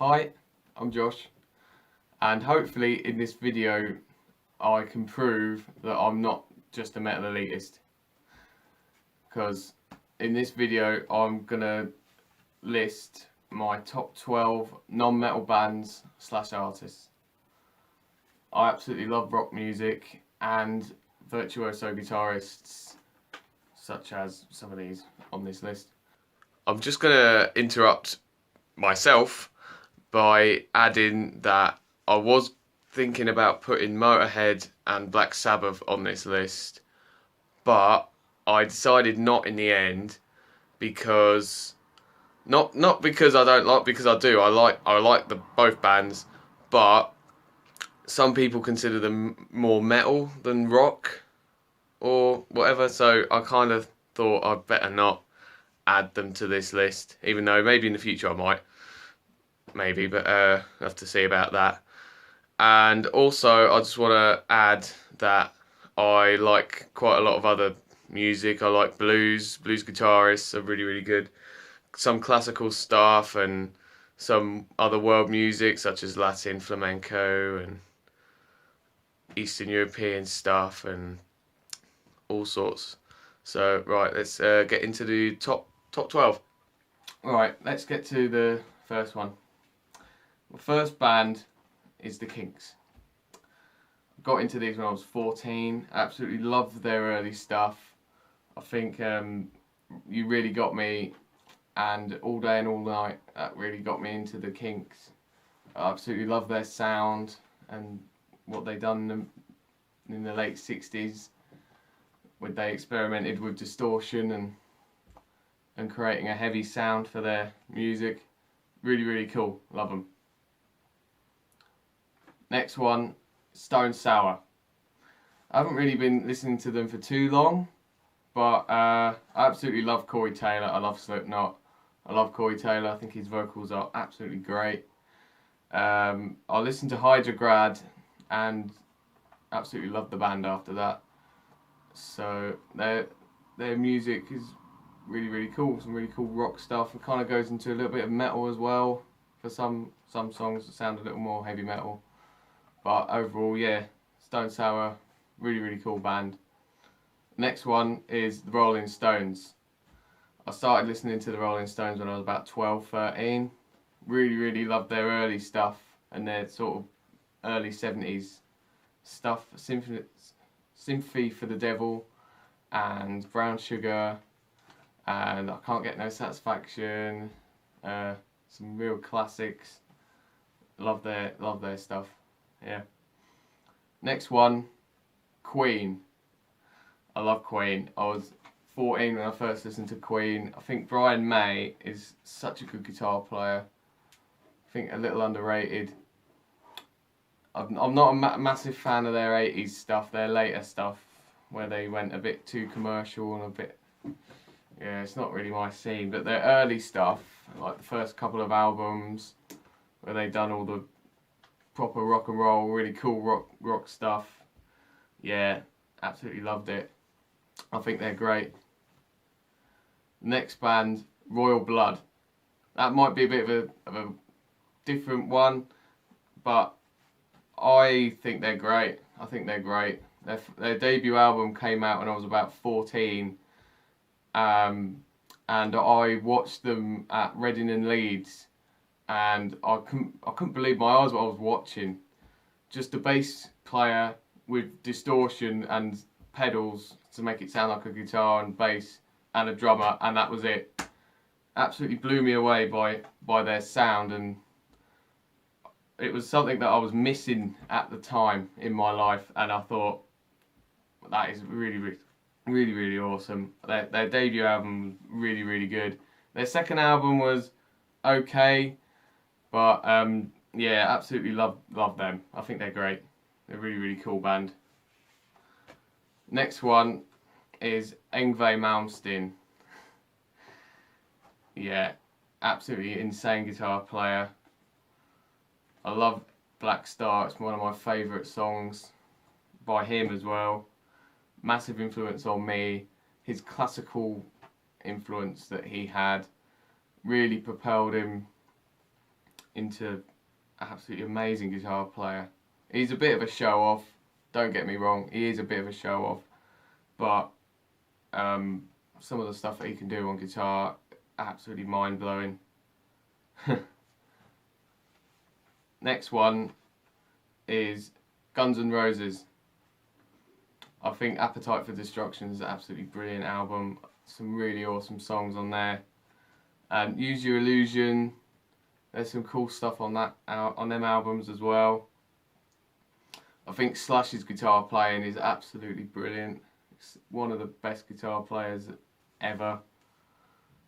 Hi, I'm Josh, and hopefully in this video I can prove that I'm not just a metal elitist, because in this video I'm gonna list my top 12 non-metal bands / artists. I absolutely love rock music and virtuoso guitarists such as some of these on this list. I'm just gonna interrupt myself by adding that I was thinking about putting Motorhead and Black Sabbath on this list, but I decided not in the end because not because I don't like, because I do. I like the both bands, but some people consider them more metal than rock or whatever. So I kind of thought I'd better not add them to this list, even though maybe in the future I might. Maybe, but I have to see about that. And also, I just want to add that I like quite a lot of other music. I like blues guitarists are really, really good. Some classical stuff and some other world music, such as Latin, flamenco, and Eastern European stuff, and all sorts. So, right, let's get into the top 12. Right, let's get to the first one. The first band is the Kinks. Got into these when I was 14. Absolutely loved their early stuff. I think You Really Got Me and All Day and All Night, that really got me into the Kinks. I absolutely love their sound and what they done in the late 60s, when they experimented with distortion and creating a heavy sound for their music. Really, really cool. Love them. Next one, Stone Sour. I haven't really been listening to them for too long, but I absolutely love Corey Taylor. I love Slipknot. I love Corey Taylor. I think his vocals are absolutely great. I listened to Hydrograd and absolutely loved the band after that. So their music is really, really cool. Some really cool rock stuff. It kind of goes into a little bit of metal as well. For some songs that sound a little more heavy metal. But overall, yeah, Stone Sour, really, really cool band. Next one is the Rolling Stones. I started listening to the Rolling Stones when I was about 12, 13. Really, really loved their early stuff and their sort of early 70s stuff. Sympathy for the Devil and Brown Sugar and I Can't Get No Satisfaction. Some real classics. Love their stuff. Yeah. Next one, Queen. I love Queen. I was 14 when I first listened to Queen. I think Brian May is such a good guitar player. I think a little underrated. I'm not a massive fan of their 80s stuff, their later stuff, where they went a bit too commercial and a bit... Yeah, it's not really my scene. But their early stuff, like the first couple of albums, where they done all the proper rock and roll, really cool rock stuff. Yeah, absolutely loved it. I think they're great. Next band, Royal Blood. That might be a bit of a different one, but I think they're great. I think they're great. Their debut album came out when I was about 14, and I watched them at Reading and Leeds. And I couldn't believe my eyes what I was watching. Just a bass player with distortion and pedals to make it sound like a guitar and bass and a drummer, and that was it. Absolutely blew me away by their sound, and it was something that I was missing at the time in my life, and I thought that is really, really, really, really awesome. Their debut album was really, really good. Their second album was okay. But yeah, absolutely love them. I think they're great. They're a really, really cool band. Next one is Yngwie Malmsteen. Yeah, absolutely insane guitar player. I love Black Star. It's one of my favourite songs by him as well. Massive influence on me. His classical influence that he had really propelled him into absolutely amazing guitar player. He's a bit of a show off, don't get me wrong, he is a bit of a show off, but some of the stuff that he can do on guitar, absolutely mind blowing. Next one is Guns N' Roses. I think Appetite for Destruction is an absolutely brilliant album. Some really awesome songs on there. And Use Your Illusion. There's some cool stuff on them albums as well. I think Slush's guitar playing is absolutely brilliant. It's one of the best guitar players ever,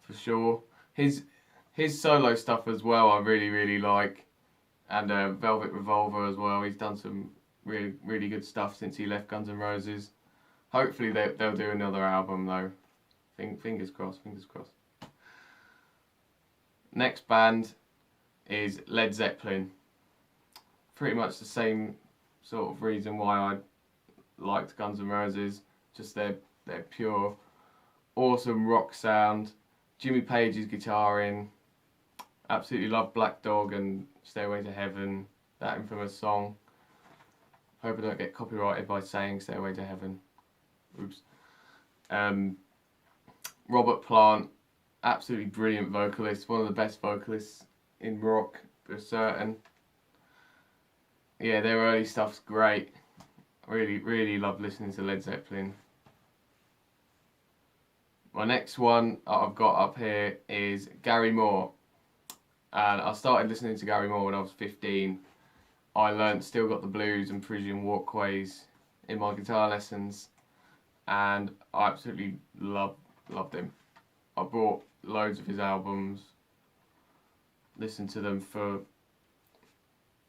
for sure. His solo stuff as well I really like. And Velvet Revolver as well. He's done some really good stuff since he left Guns N' Roses. Hopefully they'll do another album though. Fingers crossed, fingers crossed. Next band is Led Zeppelin. Pretty much the same sort of reason why I liked Guns N' Roses. Just their pure, awesome rock sound. Jimmy Page's guitaring. Absolutely love Black Dog and Stairway to Heaven, that infamous song. Hope I don't get copyrighted by saying Stairway to Heaven. Oops. Robert Plant, absolutely brilliant vocalist, one of the best vocalists in rock for certain. Yeah, their early stuff's great. Really love listening to Led Zeppelin. My next one I've got up here is Gary Moore. And I started listening to Gary Moore when I was 15. I learnt Still Got the Blues and Parisian Walkways in my guitar lessons, and I absolutely loved him. I bought loads of his albums, listened to them for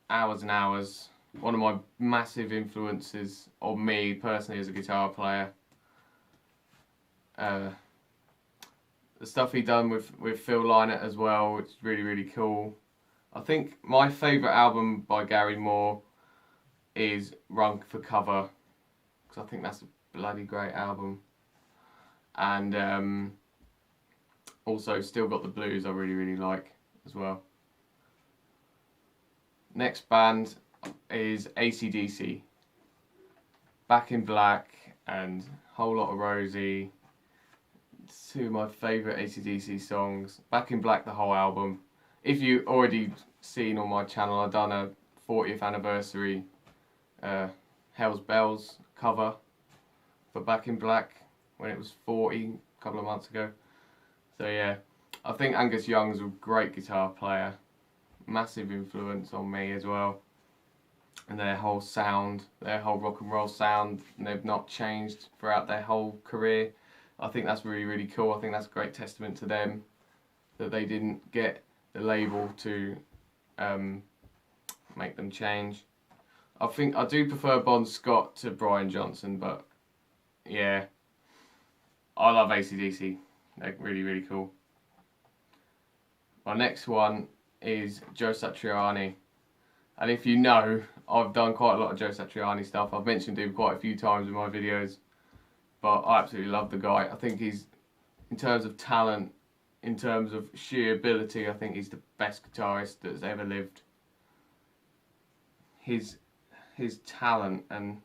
hours and hours. One of my massive influences on me personally as a guitar player. The stuff he done with Phil Lynott as well, which is really cool. I think my favourite album by Gary Moore is Run for Cover, because I think that's a bloody great album. And also Still Got the Blues I really like as well. Next band is AC/DC. Back in Black and Whole Lot of Rosie. Two of my favourite AC/DC songs. Back in Black, the whole album. If you already seen on my channel, I've done a 40th anniversary Hell's Bells cover for Back in Black when it was 40 a couple of months ago. So yeah, I think Angus Young's a great guitar player. Massive influence on me as well. And their whole sound, their whole rock and roll sound, and they've not changed throughout their whole career. I think that's really cool. I think that's a great testament to them that they didn't get the label to make them change. I think I do prefer Bon Scott to Brian Johnson, but yeah, I love AC/DC. They're really cool. My next one is Joe Satriani. And if you know, I've done quite a lot of Joe Satriani stuff. I've mentioned him quite a few times in my videos. But I absolutely love the guy. I think he's, in terms of talent, in terms of sheer ability, I think he's the best guitarist that's ever lived. His talent and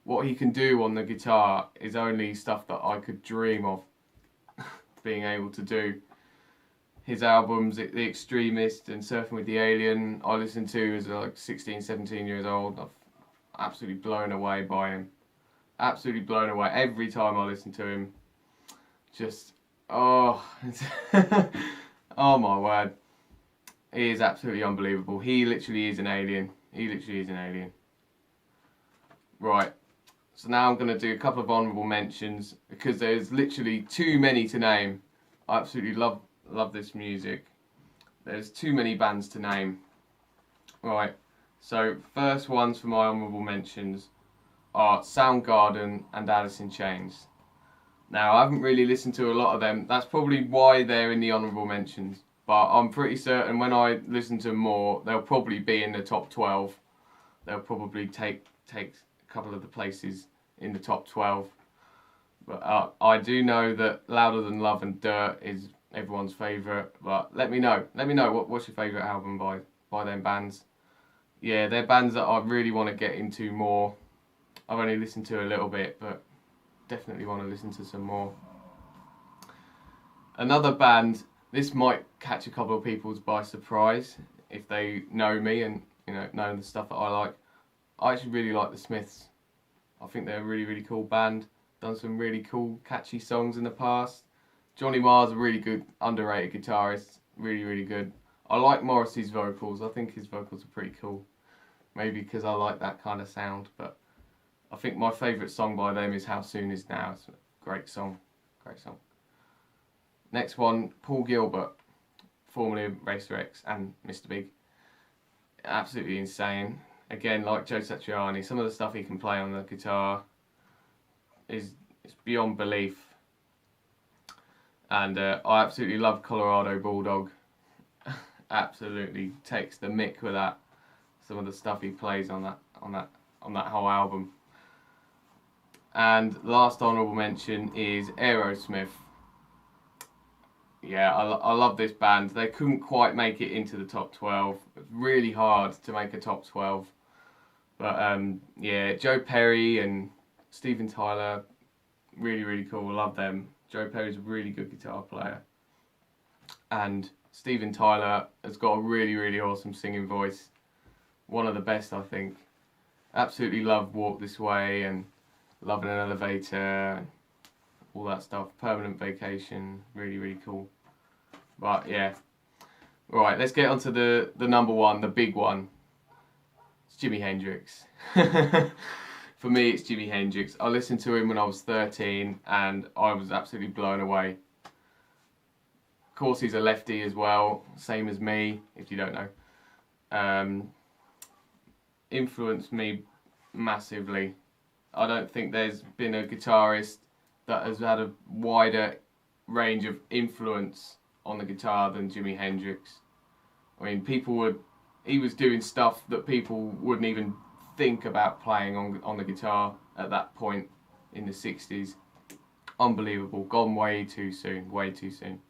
what he can do on the guitar is only stuff that I could dream of being able to do. His albums, The Extremist and Surfing with the Alien, I listened to as like 16, 17 years old. I'm absolutely blown away by him. Absolutely blown away every time I listen to him. Just, oh, oh my word. He is absolutely unbelievable. He literally is an alien. He literally is an alien. Right, so now I'm going to do a couple of honourable mentions because there's literally too many to name. I absolutely love this music. There's too many bands to name. Right, so first ones for my honourable mentions are Soundgarden and Alice in Chains. Now, I haven't really listened to a lot of them. That's probably why they're in the honourable mentions. But I'm pretty certain when I listen to more, they'll probably be in the top 12. They'll probably take a couple of the places in the top 12. But I do know that Louder Than Love and Dirt is everyone's favourite. But let me know. Let me know what's your favourite album by by them bands. Yeah, they're bands that I really want to get into more. I've only listened to a little bit, but definitely want to listen to some more. Another band, this might catch a couple of people by surprise if they know me and know the stuff that I like. I actually really like the Smiths. I think they're a really, really cool band. Done some really cool, catchy songs in the past. Johnny Marr's a really good, underrated guitarist. Really, really good. I like Morrissey's vocals. I think his vocals are pretty cool. Maybe because I like that kind of sound, but I think my favourite song by them is How Soon Is Now. It's a great song. Great song. Next one, Paul Gilbert, formerly of Racer X and Mr. Big. Absolutely insane. Again, like Joe Satriani, some of the stuff he can play on the guitar is beyond belief. And I absolutely love Colorado Bulldog. Absolutely takes the mick with that. Some of the stuff he plays on that whole album. And last honourable mention is Aerosmith. Yeah, I love this band. They couldn't quite make it into the top 12. It's really hard to make a top 12. But yeah, Joe Perry and Steven Tyler, really, really cool. Love them. Joe Perry's a really good guitar player. And Steven Tyler has got a really, really awesome singing voice. One of the best, I think. Absolutely love Walk This Way and Love in an Elevator, all that stuff. Permanent Vacation, really, really cool. But yeah. Right, let's get on to the number one, the big one. It's Jimi Hendrix. For me, it's Jimi Hendrix. I listened to him when I was 13 and I was absolutely blown away. Of course, he's a lefty as well, same as me, if you don't know. Influenced me massively. I don't think there's been a guitarist that has had a wider range of influence on the guitar than Jimi Hendrix. I mean, he was doing stuff that people wouldn't even think about playing on the guitar at that point in the 60s. Unbelievable. Gone way too soon. Way too soon.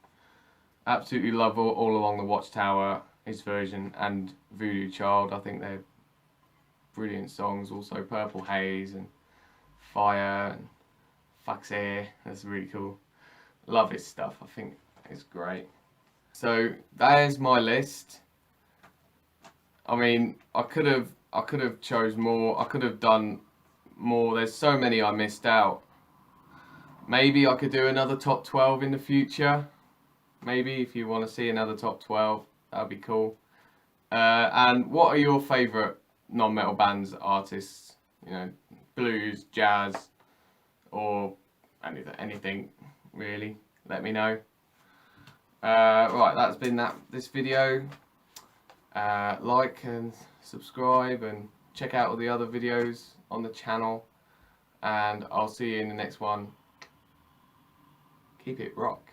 Absolutely love all Along the Watchtower, his version, and Voodoo Child. I think they're brilliant songs. Also Purple Haze and Fire and Fax Air. That's really cool. Love his stuff. I think it's great. So there's my list. I mean, I could have chose more. I could have done more. There's so many I missed out. Maybe I could do another top 12 in the future. Maybe if you want to see another top 12, that'd be cool. And what are your favourite non-metal bands, artists? You know, blues, jazz, or anything really. Let me know. Right, that's been this video. Like and subscribe and check out all the other videos on the channel, and I'll see you in the next one. Keep it rock.